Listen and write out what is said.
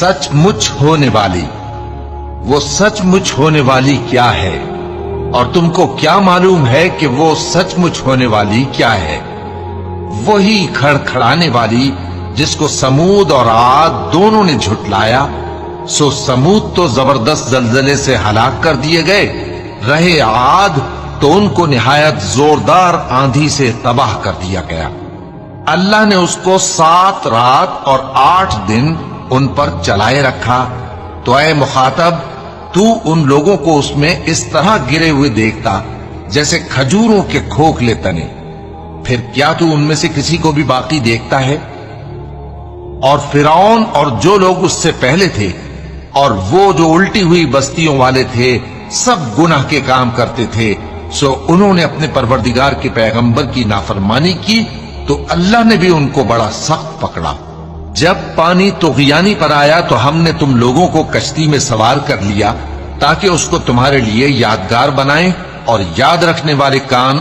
सच मुच होने वाली, वो सचमुच होने वाली क्या है, और तुमको क्या मालूम है कि वो सचमुच होने वाली क्या है? वही खड़खड़ाने वाली जिसको समूद और आद दोनों ने झुटलाया। सो समूद तो जबरदस्त जलजले से हलाक कर दिए गए, रहे आद तो उनको निहायत जोरदार आंधी से तबाह कर दिया गया। अल्लाह ने उसको 7 रात और 8 दिन उन पर चलाए रखा। तो ऐ मुखातब, तू उन लोगों को उसमें इस तरह गिरे हुए देखता जैसे खजूरों के खोखले तने, फिर क्या तू उनमें से किसी को भी बाकी देखता है? और फिरौन और जो लोग उससे पहले थे और वो जो उल्टी हुई बस्तियों वाले थे, सब गुनाह के काम करते थे। सो उन्होंने अपने परवरदिगार के पैगंबर की नाफरमानी की, तो अल्लाह ने भी उनको बड़ा सख्त पकड़ा। जब पानी तुग़यानी पर आया तो हमने तुम लोगों को कश्ती में सवार कर लिया ताकि उसको तुम्हारे लिए यादगार बनाएं और याद रखने वाले कान